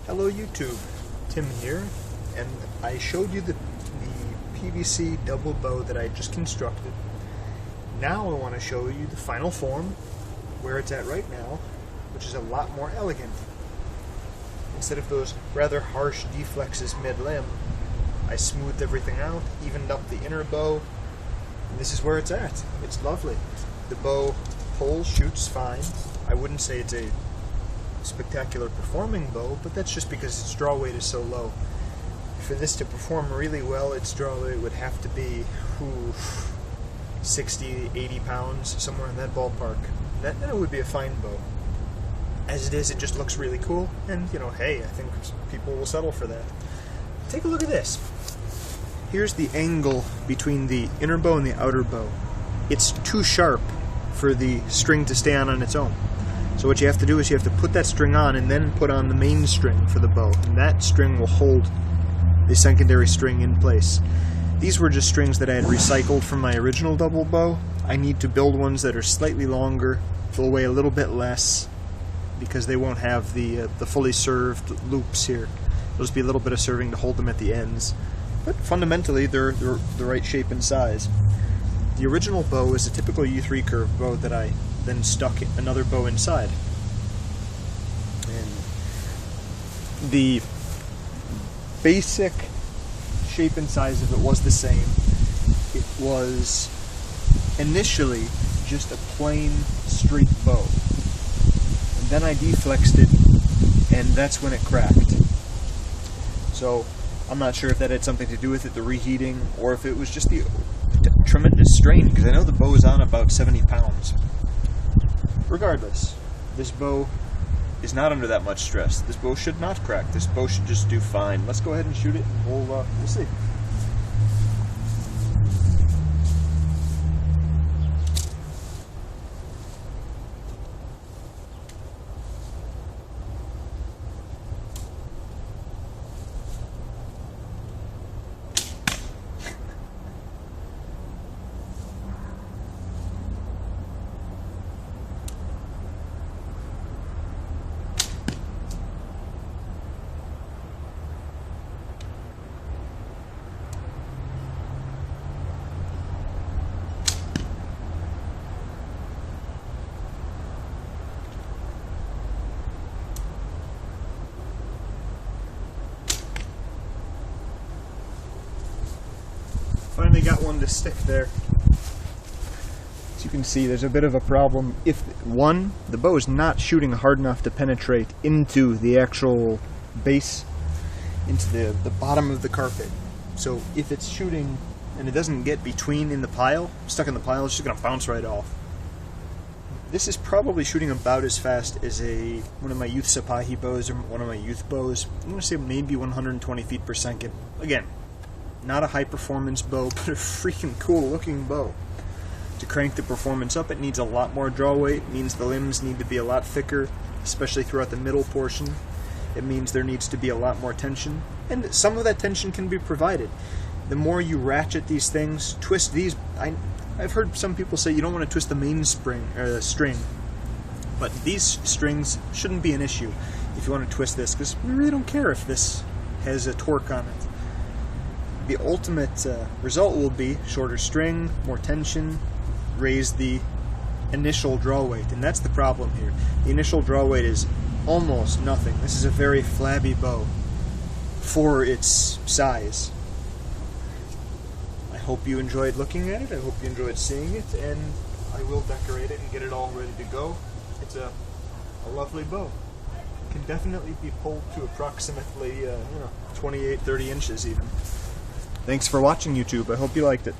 Hello YouTube, Tim here, and I showed you the PVC double bow that I just constructed. Now I want to show you the final form, where it's at right now, which is a lot more elegant. Instead of those rather harsh deflexes mid-limb, I smoothed everything out, evened up the inner bow, and this is where it's at. It's lovely. The bow pole shoots fine. I wouldn't say it's a spectacular performing bow, but that's just because its draw weight is so low. For this to perform really well, its draw weight would have to be 60, 80 pounds, somewhere in that ballpark. Then it would be a fine bow. As it is, it just looks really cool, and hey, I think people will settle for that. Take a look at this. Here's the angle between the inner bow and the outer bow. It's too sharp for the string to stay on its own. So what you have to do is you have to put that string on and then put on the main string for the bow, and that string will hold the secondary string in place. These were just strings that I had recycled from my original double bow. I need to build ones that are slightly longer, they'll weigh a little bit less, because they won't have the fully served loops here. There'll just be a little bit of serving to hold them at the ends. But fundamentally, they're the right shape and size. The original bow is a typical U3 curve bow that I then stuck another bow inside. And the basic shape and size of it was the same. It was initially just a plain straight bow. And then I deflexed it, and that's when it cracked. So I'm not sure if that had something to do with it, the reheating, or if it was just the tremendous strain, because I know the bow is on about 70 pounds. Regardless, this bow is not under that much stress. This bow should not crack. This bow should just do fine. Let's go ahead and shoot it, and we'll see. Finally got one to stick there. As you can see, there's a bit of a problem. If one, the bow is not shooting hard enough to penetrate into the actual base, into the bottom of the carpet. So if it's shooting and it doesn't get between in the pile, stuck in the pile, it's just going to bounce right off. This is probably shooting about as fast as one of my youth Sapahi bows or one of my youth bows. I'm going to say maybe 120 feet per second. Again, not a high performance bow, but a freaking cool looking bow. To crank the performance up, it needs a lot more draw weight. It means the limbs need to be a lot thicker, especially throughout the middle portion. It means there needs to be a lot more tension, and some of that tension can be provided. The more you ratchet these things, twist these. I've heard some people say you don't want to twist the main string, but these strings shouldn't be an issue if you want to twist this, because we really don't care if this has a torque on it. The ultimate result will be shorter string, more tension, raise the initial draw weight, and that's the problem here. The initial draw weight is almost nothing. This is a very flabby bow for its size. I hope you enjoyed looking at it, I hope you enjoyed seeing it, and I will decorate it and get it all ready to go. It's a lovely bow. It can definitely be pulled to approximately 28, 30 inches even. Thanks for watching, YouTube. I hope you liked it.